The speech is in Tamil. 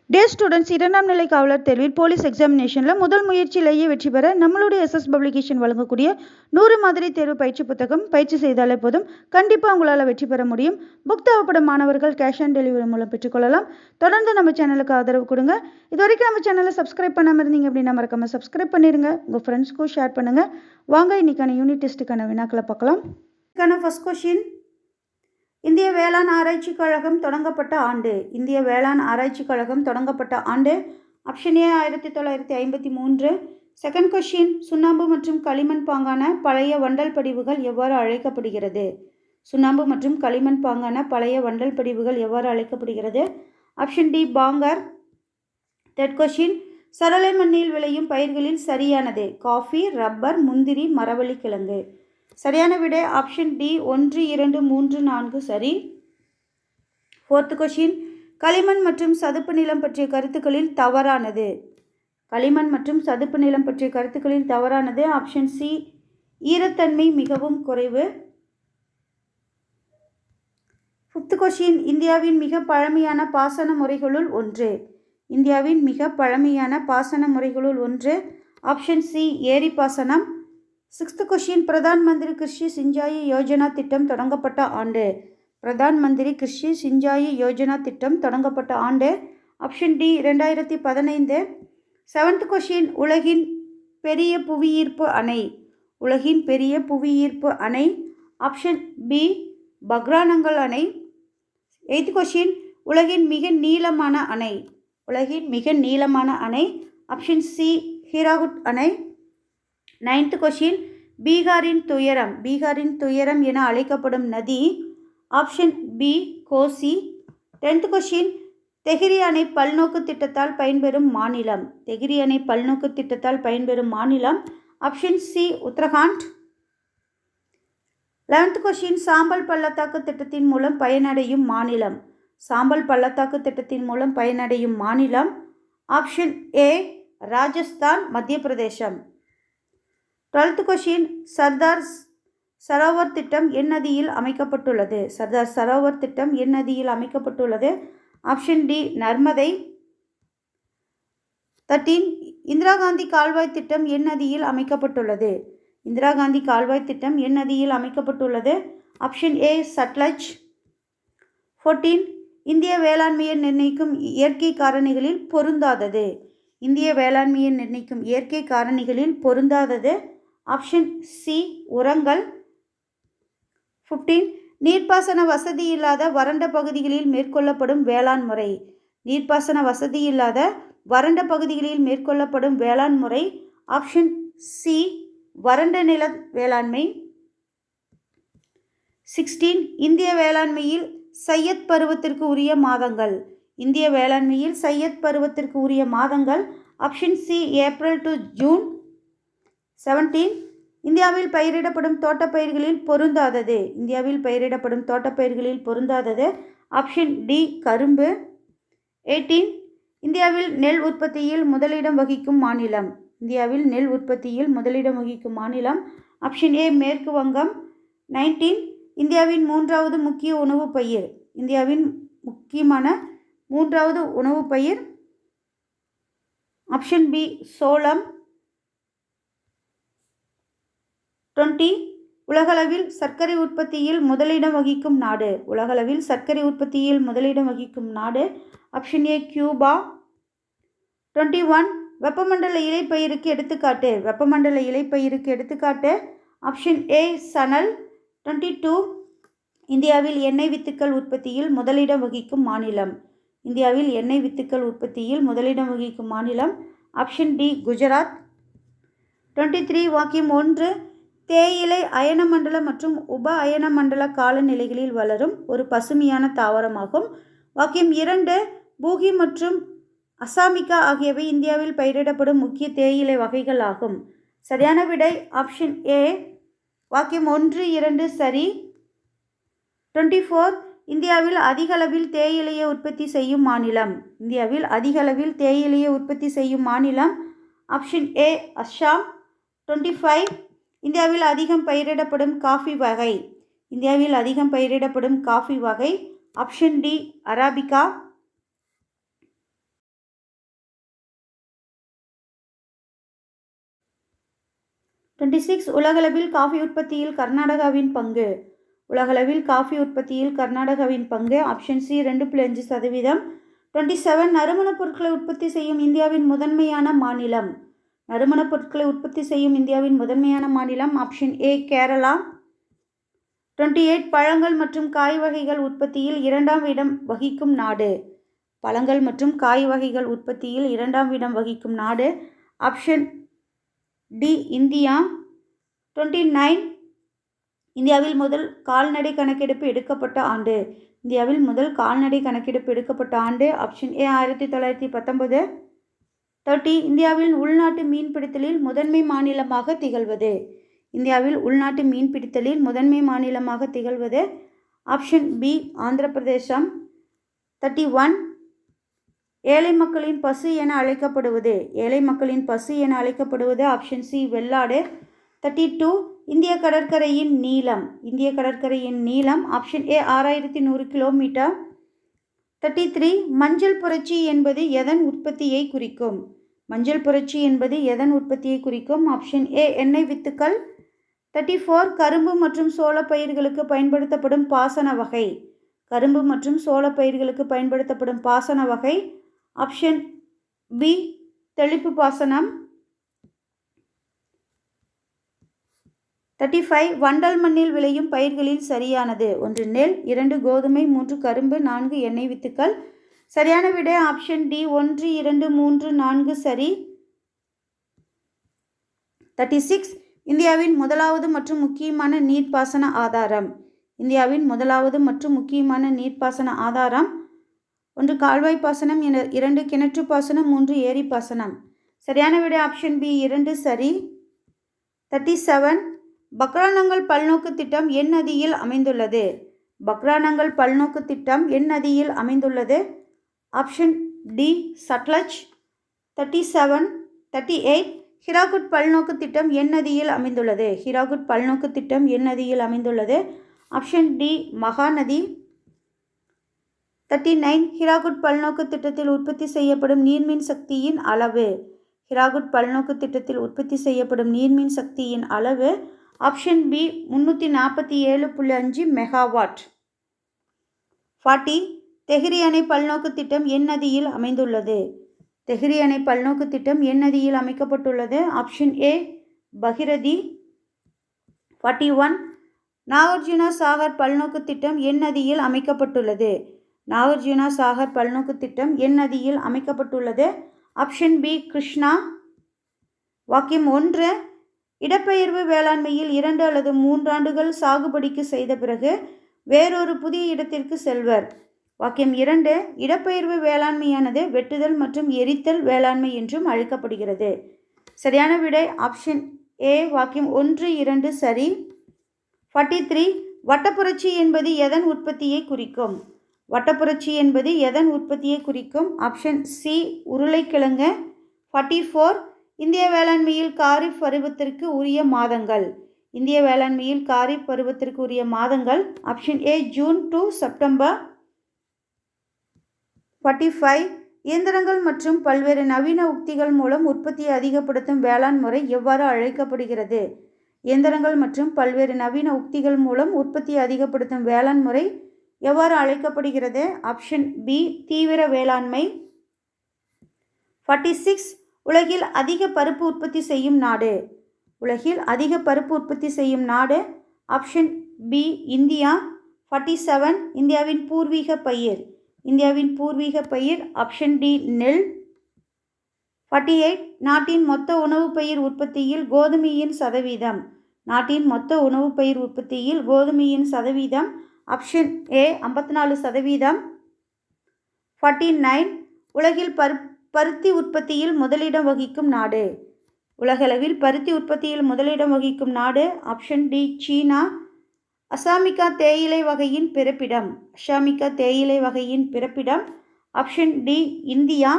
டே ஸ்டூடெண்ட்ஸ், இரண்டாம் நிலை காவலர் தேர்வில் போலீஸ் எக்ஸாமினேஷனில் முதல் முயற்சியிலேயே வெற்றி பெற நம்மளுடைய எஸ்எஸ் பப்ளிகேஷன் வழங்கக்கூடிய 100 மாதிரி தேர்வு பயிற்சி புத்தகம் பயிற்சி செய்தாலே போதும், கண்டிப்பாக உங்களால் வெற்றி பெற முடியும். புக் தேவைப்படும் மாணவர்கள் கேஷ் ஆன் டெலிவரி மூலம் பெற்றுக்கொள்ளலாம். தொடர்ந்து நம்ம சேனலுக்கு ஆதரவு கொடுங்க. இது வரைக்கும் நம்ம சேனலை சப்ஸ்கிரைப் பண்ணாமல் இருந்தீங்க அப்படின்னா மறக்காம சப்ஸ்கிரைப் பண்ணிடுங்க. உங்கள் ஃப்ரெண்ட்ஸ்க்கும் ஷேர் பண்ணுங்கள். வாங்க இன்னைக்கான யூனிட் டெஸ்ட்டுக்கான வினாக்களை பார்க்கலாம். இதுக்கான ஃபர்ஸ்ட் கொஸ்டின், இந்திய வேளாண் ஆராய்ச்சிக் கழகம் தொடங்கப்பட்ட ஆண்டு. இந்திய வேளாண் ஆராய்ச்சிக் கழகம் தொடங்கப்பட்ட ஆண்டு ஆப்ஷன் ஏ 1953. செகண்ட் கொஸ்டின், சுண்ணாம்பு மற்றும் களிமண் பாங்கான பழைய வண்டல் படிவுகள் எவ்வாறு அழைக்கப்படுகிறது? சுண்ணாம்பு மற்றும் களிமண் பாங்கான பழைய வண்டல் படிவுகள் எவ்வாறு அழைக்கப்படுகிறது? Option D, bhangar. Third question, சரளை மண்ணில் விளையும் பயிர்களில் சரியானது? காஃபி, ரப்பர், முந்திரி, மரவள்ளி கிழங்கு. சரியான விடை ஆப்ஷன் டி 1, 2, 3, 4 சரி. ஃபோர்த் கொஸ்டின், களிமண் மற்றும் சதுப்பு நிலம் பற்றிய கருத்துக்களில் தவறானது? களிமண் மற்றும் சதுப்பு நிலம் பற்றிய கருத்துக்களில் தவறானது ஆப்ஷன் சி, ஈரத்தன்மை மிகவும் குறைவு. ஃபிஃப்த் கொஸ்டின், இந்தியாவின் மிக பழமையான பாசன முறைகளுள் ஒன்று. இந்தியாவின் மிக பழமையான பாசன முறைகளுள் ஒன்று ஆப்ஷன் சி, ஏரி பாசனம். சிக்ஸ்த் கொஸ்டின், பிரதான் மந்திரி கிருஷி சிஞ்சாயி யோஜனா திட்டம் தொடங்கப்பட்ட ஆண்டு. பிரதான் மந்திரி கிருஷி சிஞ்சாயி யோஜனா திட்டம் தொடங்கப்பட்ட ஆண்டு ஆப்ஷன் டி 2015. செவன்த் கொஸ்டின், உலகின் பெரிய புவியீர்ப்பு அணை. உலகின் பெரிய புவியீர்ப்பு அணை ஆப்ஷன் பி, பக்ரானங்கல் அணை. எய்த் கொஸ்டின், உலகின் மிக நீளமான அணை. உலகின் மிக நீளமான அணை ஆப்ஷன் சி, ஹீராகுட் அணை. நைன்த் கொஸ்டின், பீகாரின் துயரம். பீகாரின் துயரம் என அழைக்கப்படும் நதி option B, Kosi. 10th question, Tehri அணை பல்நோக்கு திட்டத்தால் பயன்பெறும் மாநிலம். தெஹ்ரி அணை பல்நோக்கு திட்டத்தால் பயன்பெறும் மாநிலம் option C, Uttarakhand. 11th question, சாம்பல் பள்ளத்தாக்கு திட்டத்தின் மூலம் பயனடையும் மாநிலம். சாம்பல் பள்ளத்தாக்கு திட்டத்தின் மூலம் பயனடையும் மாநிலம் ஆப்ஷன் ஏ, ராஜஸ்தான், மத்திய பிரதேசம். 12th கொஸ்டின், சர்தார் சரோவர் திட்டம் என் நதியில் அமைக்கப்பட்டுள்ளது? சர்தார் சரோவர் திட்டம் என் நதியில் அமைக்கப்பட்டுள்ளது? Option D, Narmada. 13, இந்திரா காந்தி கால்வாய் திட்டம் என் நதியில் அமைக்கப்பட்டுள்ளது? இந்திரா காந்தி கால்வாய் திட்டம் என் நதியில் அமைக்கப்பட்டுள்ளது? Option A, Sutlej. 14, இந்திய வேளாண்மையை நிர்ணயிக்கும் இயற்கை காரணிகளில் பொருந்தாதது. இந்திய வேளாண்மையை நிர்ணயிக்கும் இயற்கை காரணிகளில் பொருந்தாதது ஆப்ஷன் சி, உரங்கள். 15, நீர்ப்பாசன வசதி இல்லாத வறண்ட பகுதிகளில் மேற்கொள்ளப்படும் வேளாண் முறை. நீர்ப்பாசன வசதி இல்லாத வறண்ட பகுதிகளில் மேற்கொள்ளப்படும் வேளாண் முறை ஆப்ஷன் சி, வறண்ட நில வேளாண்மை. 16, இந்திய வேளாண்மையில் சையத் பருவத்திற்கு உரிய மாதங்கள். இந்திய வேளாண்மையில் சையத் பருவத்திற்கு உரிய மாதங்கள் option C, April to June. 17, இந்தியாவில் பயிரிடப்படும் தோட்டப்பயிர்களில் பொருந்தாதது. இந்தியாவில் பயிரிடப்படும் தோட்டப்பயிர்களில் பொருந்தாதது ஆப்ஷன் டி, கரும்பு. 18, இந்தியாவில் நெல் உற்பத்தியில் முதலிடம் வகிக்கும் மாநிலம். இந்தியாவில் நெல் உற்பத்தியில் முதலிடம் வகிக்கும் மாநிலம் ஆப்ஷன் ஏ, மேற்கு வங்கம். 19, இந்தியாவின் மூன்றாவது முக்கிய உணவு பயிர். இந்தியாவின் முக்கியமான மூன்றாவது உணவு பயிர் ஆப்ஷன் பி, சோளம். 20, உலகளவில் சர்க்கரை உற்பத்தியில் முதலிடம் வகிக்கும் நாடு. உலகளவில் சர்க்கரை உற்பத்தியில் முதலிடம் வகிக்கும் நாடு ஆப்ஷன் ஏ, கியூபா. 21, வெப்பமண்டல இலைப்பயிருக்கு எடுத்துக்காட்டு. வெப்பமண்டல இலைப்பயிருக்கு எடுத்துக்காட்டு ஆப்ஷன் ஏ, சணல். 22, இந்தியாவில் எண்ணெய் வித்துக்கள் உற்பத்தியில் முதலிடம் வகிக்கும் மாநிலம். இந்தியாவில் எண்ணெய் வித்துக்கள் உற்பத்தியில் முதலிடம் வகிக்கும் மாநிலம் ஆப்ஷன் டி, குஜராத். 23, வாக்கியம் 1, தேயிலை அயன மண்டல மற்றும் உப அயன மண்டல காலநிலைகளில் வளரும் ஒரு பசுமையான தாவரமாகும். வாக்கியம் 2, பூகி மற்றும் அசாமிகா ஆகியவை இந்தியாவில் பயிரிடப்படும் முக்கிய தேயிலை வகைகள் ஆகும். சரியான விடை ஆப்ஷன் ஏ, வாக்கியம் 1, 2 சரி. 24, இந்தியாவில் அதிகளவில் தேயிலையை உற்பத்தி செய்யும் மாநிலம். இந்தியாவில் அதிகளவில் தேயிலையை உற்பத்தி செய்யும் மாநிலம் ஆப்ஷன் ஏ, அஸ்ஸாம். 25, இந்தியாவில் அதிகம் பயிரிடப்படும் காஃபி வகை. இந்தியாவில் அதிகம் பயிரிடப்படும் காஃபி வகை ஆப்ஷன் டி, அராபிகா. 26 உலகளவில் காஃபி உற்பத்தியில் கர்நாடகாவின் பங்கு. உலகளவில் காஃபி உற்பத்தியில் கர்நாடகாவின் பங்கு ஆப்ஷன் சி 2.5%. 27 நறுமணப் பொருட்களை உற்பத்தி செய்யும் இந்தியாவின் முதன்மையான மாநிலம். நறுமணப் பொருட்களை உற்பத்தி செய்யும் இந்தியாவின் முதன்மையான மாநிலம் ஆப்ஷன் ஏ கேரளா. 28 பழங்கள் மற்றும் காய் வகைகள் உற்பத்தியில் 2ஆம் இடம் வகிக்கும் நாடு. பழங்கள் மற்றும் காய் வகைகள் உற்பத்தியில் 2ஆம் இடம் வகிக்கும் நாடு ஆப்ஷன் டி இந்தியா. 29 இந்தியாவில் முதல் கால்நடை கணக்கெடுப்பு எடுக்கப்பட்ட ஆண்டு. இந்தியாவில் முதல் கால்நடை கணக்கெடுப்பு எடுக்கப்பட்ட ஆண்டு ஆப்ஷன் ஏ 1919. 30 இந்தியாவில் உள்நாட்டு மீன்பிடித்தலில் முதன்மை மாநிலமாக திகழ்வது. இந்தியாவில் உள்நாட்டு மீன்பிடித்தலில் முதன்மை மாநிலமாக திகழ்வது ஆப்ஷன் பி ஆந்திர பிரதேசம். 31 ஏழை மக்களின் பசு என அழைக்கப்படுவது. ஏழை மக்களின் பசு என அழைக்கப்படுவது ஆப்ஷன் சி வெள்ளாடு. 32 இந்திய கடற்கரையின் நீளம். இந்திய கடற்கரையின் நீளம் ஆப்ஷன் ஏ 6100 கிலோமீட்டர். 33 மஞ்சள் புரட்சி என்பது எதன் உற்பத்தியை குறிக்கும். மஞ்சள் புரட்சி என்பது எதன் உற்பத்தியை குறிக்கும் ஆப்ஷன் ஏ எண்ணெய் வித்துக்கள். 34 கரும்பு மற்றும் சோள பயிர்களுக்கு பயன்படுத்தப்படும் பாசன வகை. கரும்பு மற்றும் சோள பயிர்களுக்கு பயன்படுத்தப்படும் பாசன வகை ஆப்ஷன் பி தெளிப்பு பாசனம். 35 வண்டல் மண்ணில் விளையும் பயிர்களில் சரியானது. 1 நெல், 2 கோதுமை, 3 கரும்பு, 4 எண்ணெய் வித்துக்கள். சரியான விடை ஆப்ஷன் டி 1, 2, 3, 4 சரி. 36 இந்தியாவின் முதலாவது மற்றும் முக்கியமான நீர்ப்பாசன ஆதாரம். இந்தியாவின் முதலாவது மற்றும் முக்கியமான நீர்ப்பாசன ஆதாரம் 1 கால்வாய் பாசனம், 2 கிணற்று பாசனம், 3 ஏரி பாசனம். சரியான விடை ஆப்ஷன் பி 2 சரி. 37 பக்ரானங்கல் பல்நோக்கு திட்டம் என் நதியில் அமைந்துள்ளது. பக்ரானங்கல் பல்நோக்கு திட்டம் என் நதியில் அமைந்துள்ளது ஆப்ஷன் டி சட்லஜ். 38 ஹிராகுட் பல்நோக்கு திட்டம் என் நதியில் அமைந்துள்ளது. ஹிராகுட் பல்நோக்கு திட்டம் என் நதியில் அமைந்துள்ளது ஆப்ஷன் டி மகாநதி. 39 ஹிராகுட் பல்நோக்கு திட்டத்தில் உற்பத்தி செய்யப்படும் நீர்மின் சக்தியின் அளவு. ஹிராகுட் பல்நோக்கு திட்டத்தில் உற்பத்தி செய்யப்படும் நீர்மின் சக்தியின் அளவு ஆப்ஷன் பி 347.5 மெகாவாட். 40 தெஹ்ரி அணை பல்நோக்கு திட்டம் என் நதியில் அமைந்துள்ளது. தெஹ்ரி அணை பல்நோக்கு திட்டம் என் நதியில் அமைக்கப்பட்டுள்ளது ஆப்ஷன் ஏ பகிரதி. 41 நாகார்ஜுனா சாகர் பல்நோக்கு திட்டம் என் நதியில் அமைக்கப்பட்டுள்ளது. நாகார்ஜுனா சாகர் பல்நோக்கு திட்டம் என் நதியில் அமைக்கப்பட்டுள்ளது ஆப்ஷன் பி கிருஷ்ணா. வாக்கியம் 1 இடப்பெயர்வு வேளாண்மையில் 2 அல்லது 3 ஆண்டுகள் சாகுபடிக்கு செய்த பிறகு வேறொரு புதிய இடத்திற்கு செல்வர். வாக்கியம் 2 இடப்பெயர்வு வேளாண்மையானது வெட்டுதல் மற்றும் எரித்தல் வேளாண்மை என்றும் அழைக்கப்படுகிறது. சரியான விடை ஆப்ஷன் ஏ வாக்கியம் 1, 2 சரி. 43 வட்டப்புரட்சி என்பது எதன் உற்பத்தியை குறிக்கும். வட்டப்புரட்சி என்பது எதன் உற்பத்தியை குறிக்கும் ஆப்ஷன் சி உருளைக்கிழங்கு. 44 இந்திய வேளாண்மையில் காரிஃப் பருவத்திற்கு உரிய மாதங்கள். இந்திய வேளாண்மையில் காரிஃப் பருவத்திற்கு உரிய மாதங்கள் option A June to September. 45 இயந்திரங்கள் மற்றும் பல்வேறு நவீன உக்திகள் மூலம் உற்பத்தியை அதிகப்படுத்தும் வேளாண் முறை எவ்வாறு அழைக்கப்படுகிறது. இயந்திரங்கள் மற்றும் பல்வேறு நவீன உக்திகள் மூலம் உற்பத்தியை அதிகப்படுத்தும் வேளாண் முறை எவ்வாறு அழைக்கப்படுகிறது ஆப்ஷன் பி தீவிர வேளாண்மை. 46 உலகில் அதிக பருப்பு உற்பத்தி செய்யும் நாடு. உலகில் அதிக பருப்பு உற்பத்தி செய்யும் நாடு ஆப்ஷன் பி இந்தியா. 47 இந்தியாவின் பூர்வீக பயிர். இந்தியாவின் பூர்வீக பயிர் ஆப்ஷன் டி நெல். 48 நாட்டின் மொத்த உணவு பயிர் உற்பத்தியில் கோதுமையின் சதவீதம். நாட்டின் மொத்த உணவு பயிர் உற்பத்தியில் கோதுமையின் சதவீதம் ஆப்ஷன் ஏ 54%. 49 உலகில் பருத்தி உற்பத்தியில் முதலிடம் வகிக்கும் நாடு. உலகளவில் பருத்தி உற்பத்தியில் முதலிடம் வகிக்கும் நாடு ஆப்ஷன் டி சீனா. அசாமிகா தேயிலை வகையின் பிறப்பிடம். அசாமிகா தேயிலை வகையின் பிறப்பிடம் ஆப்ஷன் டி இந்தியா.